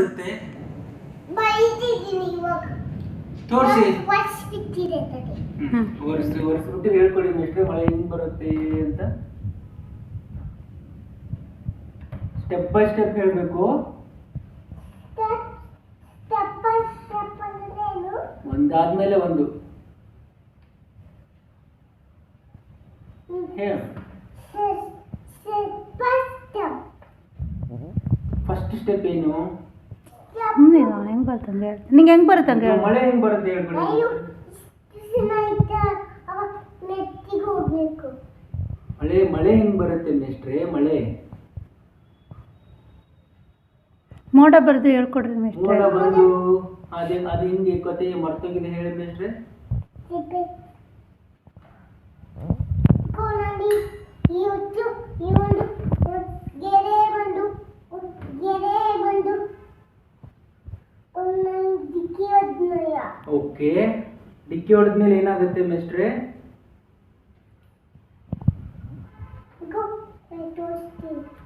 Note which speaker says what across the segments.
Speaker 1: ಬರುತ್ತೆ?
Speaker 2: ಬೈತಿದ್ದೀನಿ ಇವಾಗ.
Speaker 1: ತೋರಿಸಿ.
Speaker 2: ವರ್ಷಬಿಟ್ಟಿದೆ ತಡಿ.
Speaker 1: ವರ್ಷಬಿಟ್ಟು ಹೇಳ್ಕೊಡಿ ಮಿಸ್ಟ್ರೆ ಮಳೆ ಹೆಂಗ್ ಬರುತ್ತೆ ಅಂತ. ಸ್ಟೆಪ್ ಬೈ ಸ್ಟೆಪ್ ಹೇಳ್ಬೇಕು.
Speaker 2: ಸ್ಟೆಪ್ ಬೈ ಸ್ಟೆಪ್ ಅಂದ್ರೆ ಏನು?
Speaker 1: ಒಂದಾದ್ಮೇಲೆ ಒಂದು ಹೇಳು. ಫಸ್ಟ್ ಸ್ಟೆಪ್ ಏನು?
Speaker 3: ಹೆಂಗ್ ಬರ್ತಂಗೆ ನಿಂಗೆ ಹೆಂಗ್ ಬರುತ್ತಂಗೆ
Speaker 1: ಮಳೆ ಹೆಂಗ್ ಬರುತ್ತೆ ಹೇಳ್ಕೊಡಿ. ಮಳೆ ಹೆಂಗ್ ಬರುತ್ತೆ ಮಿಸ್ಟ್ರೆ? ಮಳೆ
Speaker 3: ಮೋಡ ಬರೆದು ಹೇಳ್ಕೊಡ್ರಿ ಮಿಸ್ಟ್ರೆ.
Speaker 1: ಮೋಡ ಬಂದು ಅದು ಹಿಂಗೆ ಕತೆ ಮರ್ತೋಗಿದೆ ಹೇಳಿ ಮಿಸ್ಟ್ರೆ. ಓಕೆ, ಡಿಕ್ಕಿ ಹೊಡೆದ್ಮೇಲೆ ಏನಾಗುತ್ತೆ mystery?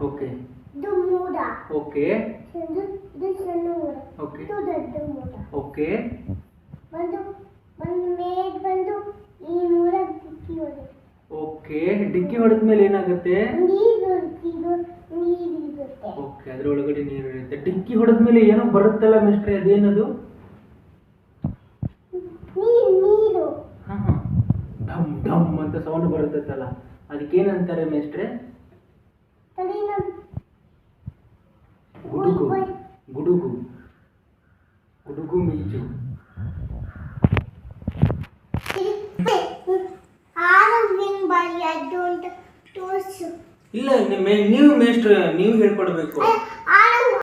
Speaker 1: Okay okay okay okay, ಡಿಕ್ಕಿ ಹೊಡೆದ್ಮೇಲೆ ಏನಾಗುತ್ತೆ? ಓಕೆ, ಅದ್ರೊಳಗಡೆ ನೀರು ಇರುತ್ತೆ. ಡಿಕ್ಕಿ ಹೊಡೆದ್ಮೇಲೆ ಏನೋ ಬರುತ್ತಲ್ಲ ಮಿಸ್ಟ್ರೆ, ಅದೇನದು? ಢಮ್ ಢಮ್ ಅಂತ ಸೌಂಡ್ ಬರುತ್ತಲ್ಲ, ಅದಕ್ಕೇನಂತಾರೆ ಮಿಸ್ಟ್ರೆ? ಗುಡುಗು ಗುಡುಗು ಗುಡುಗು ಮಿಂಚು. ಇಲ್ಲ, ನೀವು ಮಿಸ್ಟ್ರೆ ನೀವು ಹೇಳ್ಕೊಡ್ಬೇಕು.